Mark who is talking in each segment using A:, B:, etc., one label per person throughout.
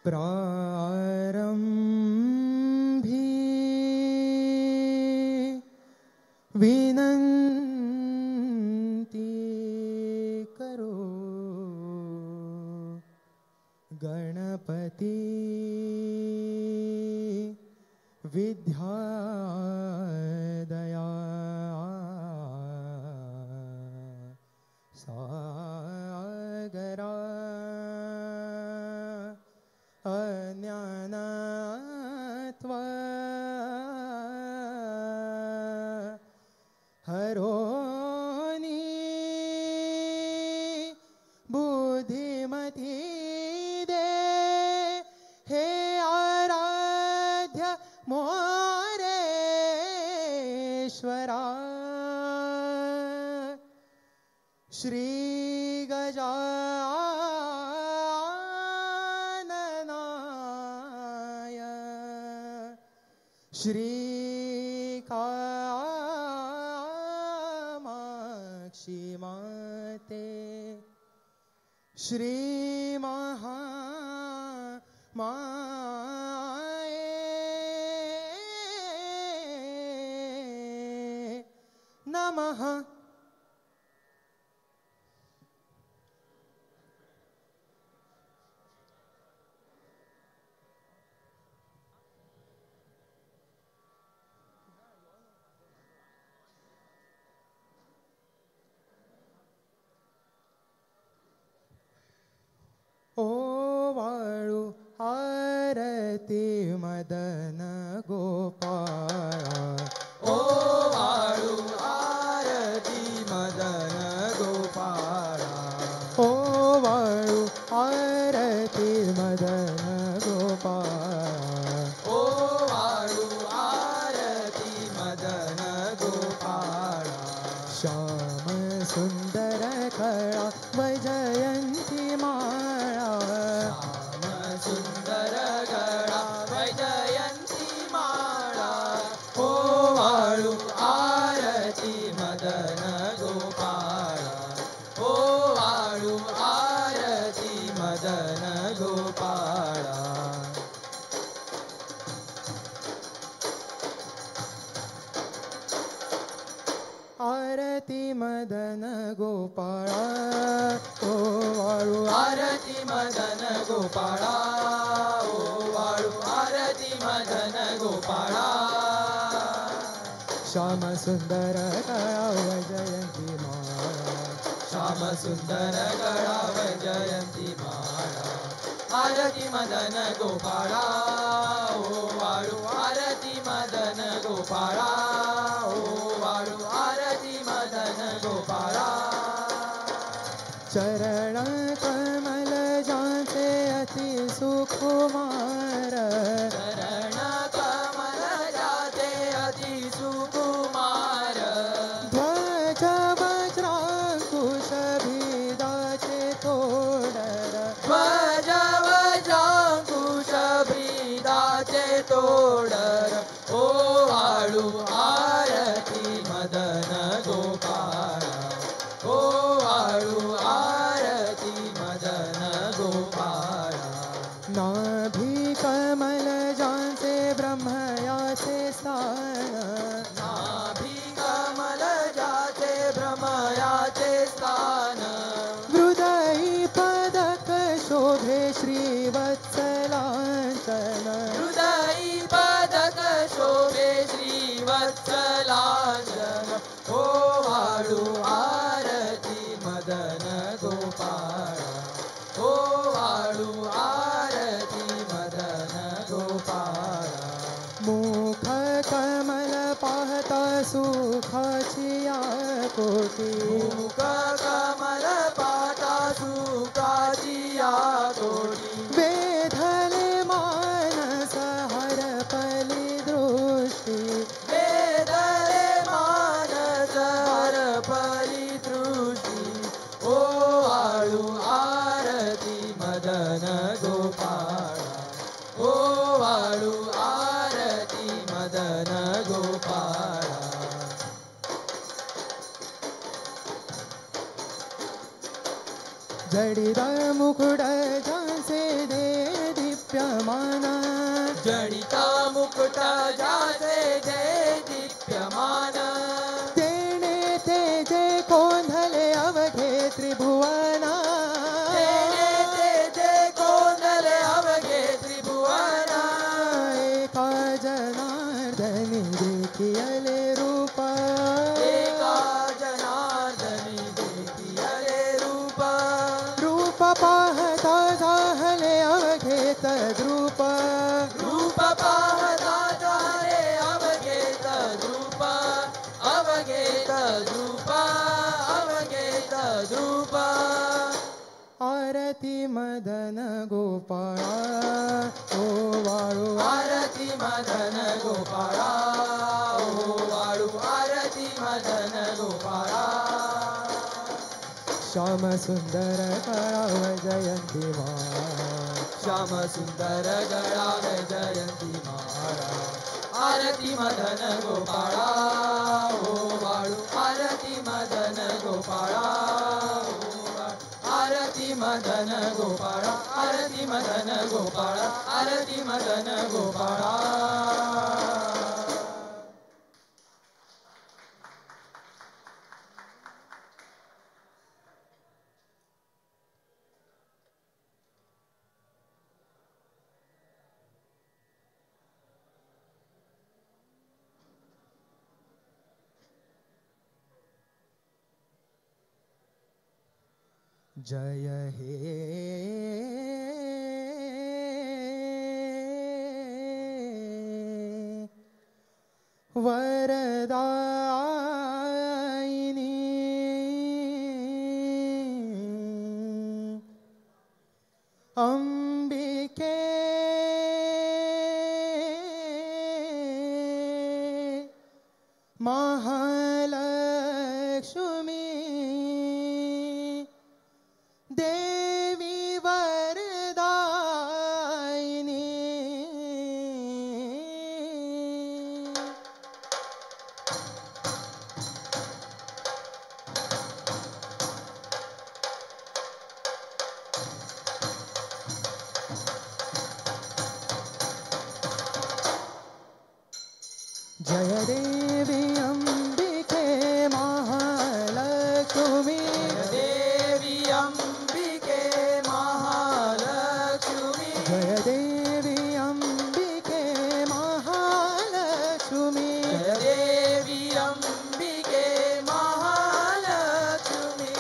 A: प्रारंभी विनंती करो गणपति विद्या दया सागरा अज्ञानत्वा हरोनी बुद्धिमती दे हे आराध्य मोरेश्वरा श्री गजाननाय श्री कामाक्षी माते श्री महामाये नमः। ओ वाळू आरती मदन गोपाळा
B: ओ वाळू आरती मदन गोपाळा
A: ओ वाळू आरती मदन गोपाळा
B: ओ वाळू आरती मदन गोपाळा
A: श्याम सुंदर कळा वैजयंती माळा
B: श्याम सुंदर गळा वैजयंती माळा ओ वाळू आरती मदन गोपाळा ओ वाळू आरती मदन गोपाळा
A: आरती मदन गोपाळा ओ वाळू
B: आरती मदन गोपाळा ओ वाळू आरती मदन गोपाळा
A: श्याम सुंदर कळा वैजयंती माळा
B: श्याम सुंदर गळा वैजयंती माळा आरती मदन गोपाळा ओ वाळू आरती मदन गोपाळा ओ वाळू आरती मदन गोपाळा
A: चरण कमल जाचे अति सुकुमार
B: चरण कमल जाते अति सुकुमार
A: ध्वज वज्रांकुश भिदाचे तोडर
B: ध्वज वज्रांकुश ब्रीदाचे तोडर ओ वाळू आरती मदन गोपाळा ओ वाळू आरती मदन गोपाळा
A: नाभी कमल जाचे ब्रह्मयाचे स्थान
B: नाभी कमल जाते भ्रमयाचे स्थान
A: हृदयी पदक शोभे श्रीवत्सलांचन
B: हृदयी पदक शोभे श्रीवत्सलांचन ओ वाळू आरती मदन गोपाळा ओ वाळू आरती मदन गोपाळा
A: मुख कमल पाहता सुखाची कोटी
B: मुख कमल पाटा सुखाची कोटी
A: वेधले मानस हरपली दृष्टी
B: वेदले मानस हरपली दृष्टी ओ वाळू आरती मदन गोपाळा ओ वाळू आरती मदन गोपाळा
A: जडिदा मुकुड झांसे दे दीप्यमान
B: जडिता मुकुट जाचे जय दीप्यमान
A: तेने तेजे कोंधले अवघे त्रिभुवना
B: तेने तेजे कोंदले अवघे त्रिभुवना
A: एका जनार्दनी देखियले रूप
B: एका जनार्दनी देखियले रूप
A: रूप पाहता झाले अवघे तद्रूप
B: रूप पाहता झाले अवघे तद्रूप अवघे तद्रूप अवघे तद्रूप
A: आरती मदन गोपाळा ओ वाळू
B: आरती मदन गोपाळा ओ वाळू आरती मदन गोपाळा
A: श्याम सुंदर कळाव जयंती
B: श्याम सुंदर गळाव जयंती माळा आरती मदन गोपाळा ओ वाळू आरती मदन गोपाळा आरती मदन गोपाळा आरती मदन गोपाळा आरती मदन गोपाळा
A: जय हे वरदायिनी अंबिके महालक्ष्मी देवी वरदायिनी जय देवी अंबिके महालक्ष्मी
B: देवी अंबिके महालक्ष्मी
A: जय देवी अंबिके महालक्ष्मी
B: जय देवी अंबिके महालक्ष्मी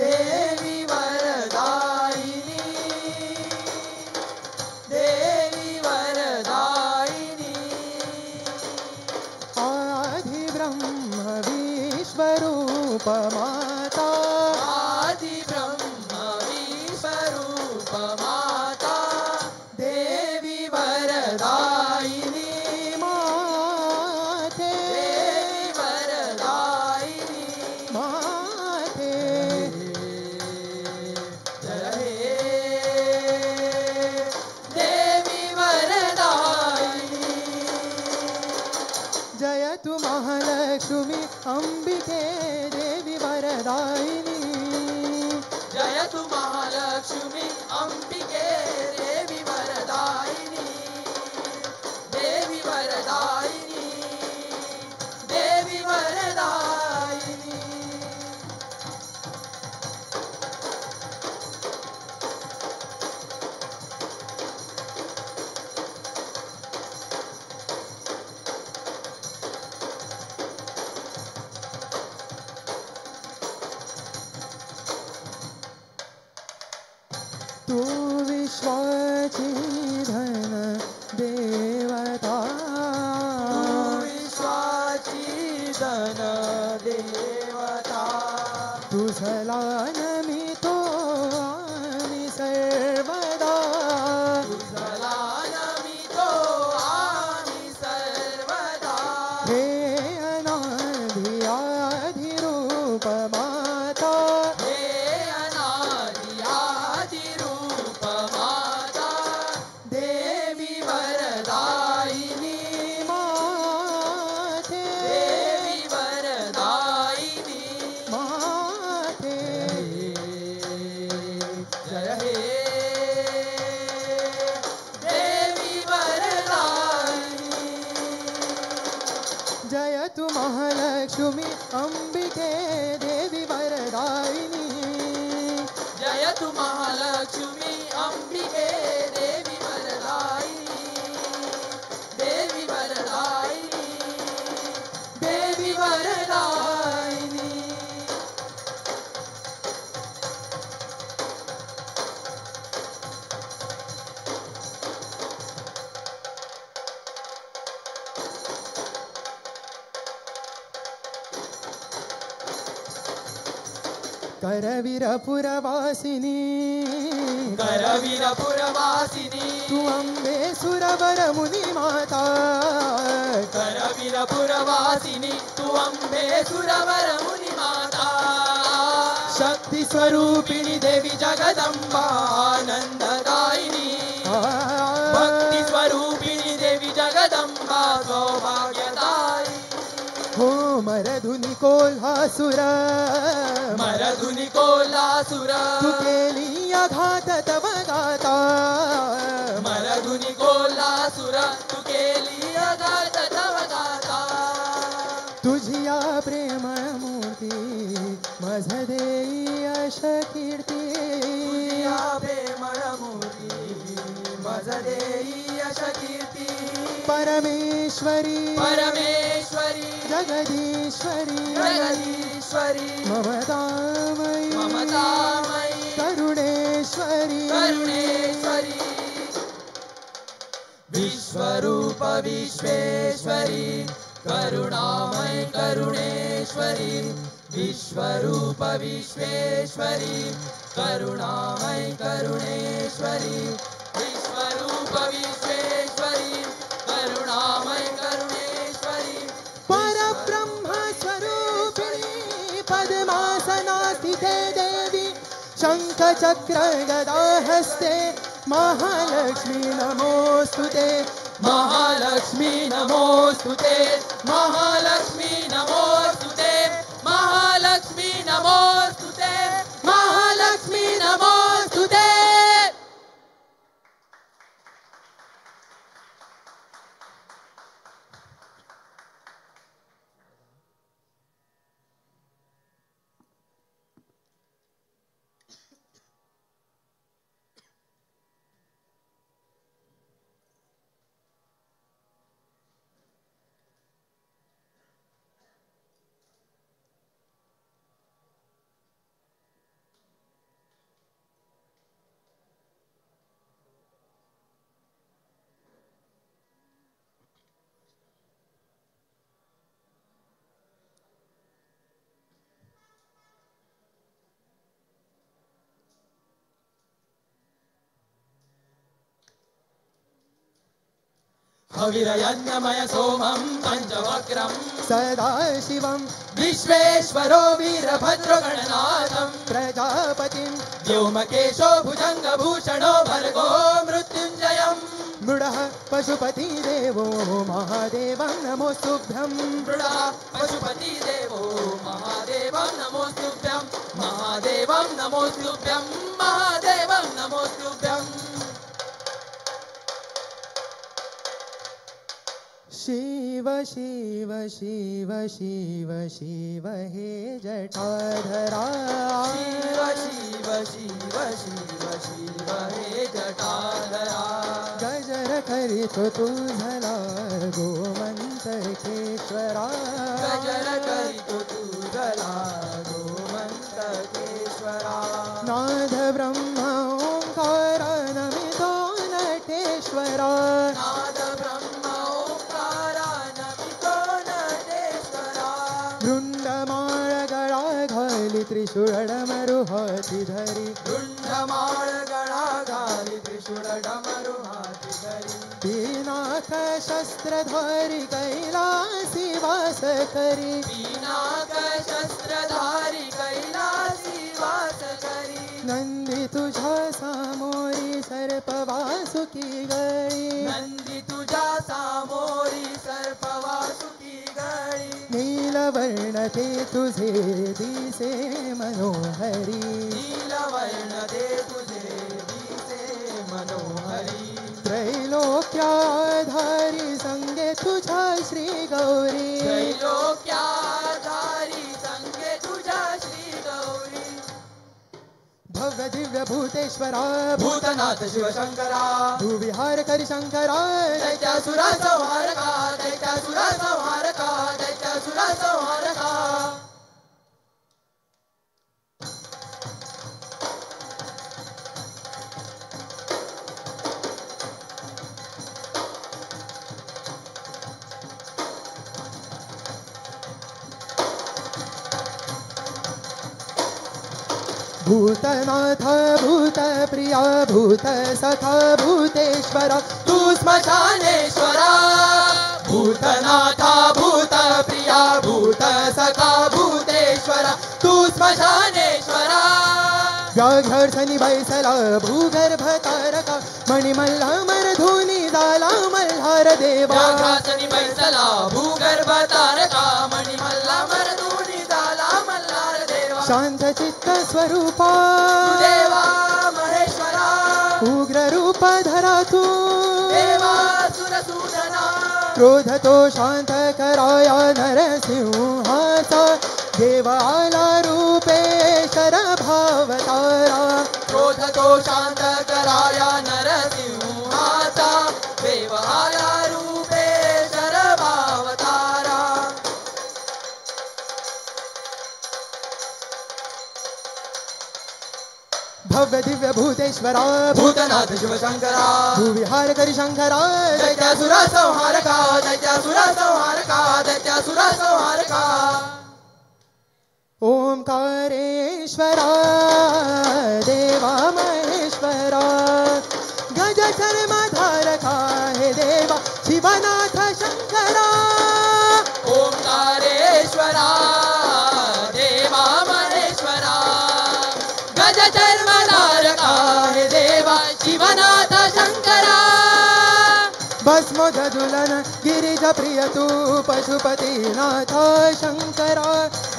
B: देवी वरदायिनी देवी वरदायिनी
A: आदि ब्रह्म विश्वरूप माता
B: आदि ब्रह्म विश्वरूप माता देवी वरदायिनी
A: माते
B: देवी वरदायिनी
A: माते
B: जय हे देवी वरदायिनी
A: जय तु महालक्ष्मी अंबिके देवी वरदायिनी
B: जय तु महालक्ष्मी अंबिके देवी वरदायिनी देवी वरदायिनी देवी वरदायिनी
A: तू विश्वाची धन देवता
B: विश्वाची धन देवता
A: तुझला नमितो आम्ही सर्वदा
B: तुझला नमितो आम्ही सर्वदा
A: हे अनादि आदि रूप माता
B: हे अनादि आदि रूप माता देवी वरदायिनी
A: माते
B: देवी वरदायिनी
A: माते
B: जय हे
A: महालक्ष्मी अंबिके देवी वरदायिनी
B: जय तु महालक्ष्मी अंबिके देवी वरदायिनी देवी वरदायिनी देवी वरदायिनी
A: करवीरपुरवासिनी
B: करवीरपुरवासिनी
A: तू अम्बे सुरवर मुनि माता
B: करवीरपुरवासिनी तू अम्बे सुरवर मुनि माता
A: शक्ति स्वरूपिणी
B: देवी जगदम्बा आनंददायिनी भक्ति स्वरूपिणी देवी जगदम्बा सौभाग्यदायिनी
A: हो मरधुनी कोल्हासुर
B: मरधुनी कोल्हासुर
A: तू केली आघात तव गाता
B: मरधुनी कोल्हासुर तू केली आघात तव गाता
A: तुझिया प्रेम मूर्ती मज देई यश कीर्ती
B: तुझिया प्रेमळ मूर्ती मज देई यश कीर्ती
A: परमेश्वरी
B: परमेश्वरी
A: जगदीश्वरी
B: जगदीश्वरी
A: ममतामयी
B: ममतामयी
A: करुणेश्वरी
B: करुणेश्वरी विश्वरूप विश्वेश्वरी करुणामय करुणेश्वरी विश्वरूप विश्वेश्वरी करुणामय करुणेश्वरी विश्वरूप विश्वेश्वरी करुणामय करुणेश्वरी
A: परब्रह्म स्वरूपिणी पद्मासना स्थिते देवी शंख चक्र गदा हस्ते महालक्ष्मी नमोस्तुते
B: महालक्ष्मी नमोस्तुते महालक्ष्मी नमोस्तुते महालक्ष्मी नमोस्तुते महालक्ष्मी नमोस्तुते हविरयज्ञमय सोमं पंचवक्रं
A: सदाशिवं
B: विश्वेश्वरो वीरभद्रो गणनाथं
A: प्रजापतिं
B: व्योमकेशो भुजङ्गभूषणो भर्गो मृत्युञ्जयम्
A: मृडः पशुपति देवो महादेवं नमोस्तुभ्यं
B: मृडः पशुपति देवो महादेवं नमोस्तुभ्यं महादेवं नमोस्तुभ्यं महादेवं नमोस्तुभ्यं
A: शिव शिव शिव शिव शिव हे जटाधरा
B: शिव शिव शिव शिव शिव हे जटाधरा
A: गजर करीतो तुझला गोमंतकेश्वरा
B: गजर करीतो तुझला गोमंतकेश्वरा
A: नाद ब्रह्म ओंकार नमितो नटेश्वरा
B: नाद ब्रह्म ओंकारा नमितो नटेश्वरा
A: वृंदमाळ गळा घाली त्रिशूळ डमरू हाती धरी
B: वृंदमाळ गळा घाली त्रिशूळ डमरू हाती धरी
A: पिनाक शस्त्रधारी कैलासी वास करी
B: पिनाक शस्त्रधारी कैलासी वास करी
A: नंदी तुझ्या सामोरी सर्प वासुकी गळी
B: नंदी तुझ्या सामोरी सर्प वासुकी गळी
A: नीलवर्ण ते तुझे दिसे मनोहरी
B: नीलवर्ण ते तुझे दिसे मनोहरी
A: त्रैलोक्याधारी संगे तुझ्या श्री गौरी
B: त्रैलोक्याधारी
A: भव्य दिव्य भूतेश्वरा
B: भूतनाथ शिवशंकरा
A: तू विहार करी शंकरा
B: दैत्यासुरा संहारका दैत्यासुरा संहारका दैत्यासुरा संहारका
A: भूतनाथ भूत प्रिया भूत सखा भूतेश्वरा
B: तू स्मशानेश्वरा भूतनाथा भूत प्रिया भूत सखा भूतेश्वरा तू स्मशानेश्वरा
A: व्याघ्रसनि बैसला भूगर्भ तारका मणिमल्ला मरधुनी झाला मल्हार देवा
B: व्याघ्रासनि बैसला भूगर्भ तारका मणिमल्ला मरधुनी झाला मल्हार देवा
A: शांत चित्त स्वरूपा
B: देवा महेश्वरा
A: उग्र रूप धरा तू
B: देवा सुरसूदना
A: क्रोध तो शांत कराया नरसिंहाचा देव आला रूपेशर भावतारा
B: क्रोध तो शांत कराया नरसिंहाचा देव आला रूपेशर भावतारा
A: भव्य दिव्य भूतेश्वरा
B: भूतनाथ शिवशंकरा
A: भूविहार करी शंकरा
B: दैत्यासुरा संहारका दैत्यासुरा संहारका दैत्यासुरा संहारका
A: ओंकारेश्वरा देवा महेश्वरा गज चर्मधारका हे देवा शिवनाथ शंकरा
B: ओंकारेश्वरा देवा महेश्वरा गज चर्मधारका हे देवा शिवनाथ शंकरा
A: भस्म गजुलन गिरिज प्रिय तू पशुपतिनाथ शंकरा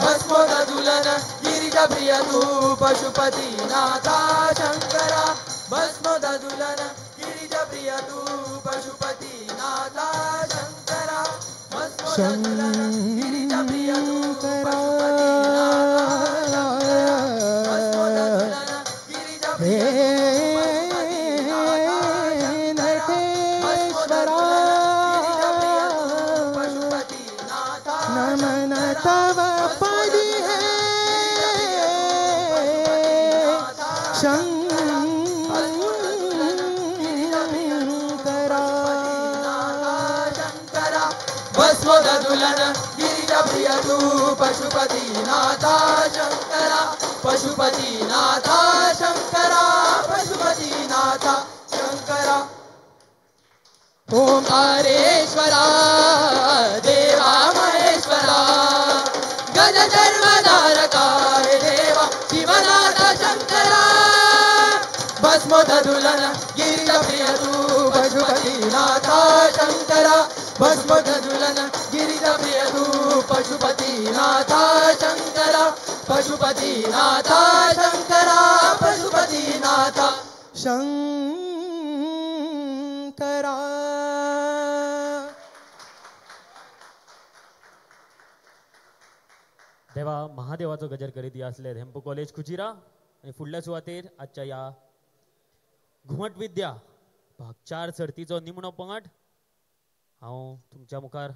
B: भस्मोदुलन गिरिजा प्रिय तू पशुपतिनाथा शंकरा भस्मोदुलन गिरिजा प्रिय तू पशुपतिनाथा शंकरा भस्मोदुलन गिरिजा प्रिय तू पशुपतिनाथा भस्मोदुलन गिरिजा प्रिय
A: नमन तव पदी है शंकरा
B: भस्मोदुलन गिरिजा प्रिय तू पशुपतिनाथा शंकरा पशुपतिनाथा शंकरा पशुपतिनाथा शंकरा ओंकारेश्वरा देवा महेश्वरा गज चर्मधारका हे देवा शिवनाथ शंकरा भस्मोदुलन गिरिजा प्रिय तू पशुपतिनाथा शंकरा भस्मोदुलन गिरिजा प्रिय तू पशुपतिनाथा शंकरा पशुपतिनाथा शंकरा पशुपतिनाथा
A: शंकरा
C: देवा महादेवाचो गजर करीत या असले हेम्पो कॉलेज कुचिरा आणि फुडल्या सुवातेर आजच्या या घुमट विद्या भाग 4 सर्तीचो निमणो पंगड हांव तुमच्या मुखार